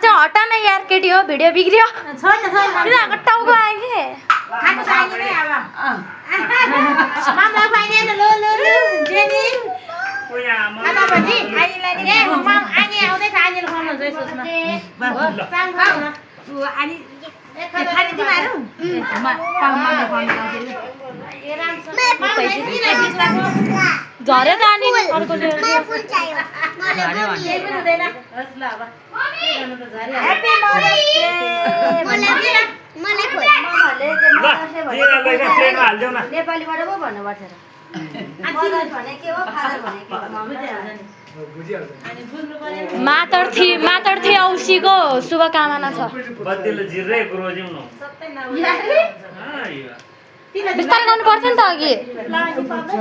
त्यो हटा न यार केटी हो भिडियो बिग्रियो तिनीहरूको टाउको आयो कि खानु चाहिने नै अब मामा पाइने न लो लो लो जेनी खाना बजी आइलाई नि ए मामा आनी आउँदै छ आनीले खानु हुन्छ सोच्न चाङ खाऊ न अनि खाने तिमीहरू झरे त अनि अर्कोले नेपालीबाट पो भन्नुपर्छ र मदर भने के हो फादर भने के हो मातर्थी औँसीको शुभकामना छ बिस्तारै गर्नुपर्छ नि त अघि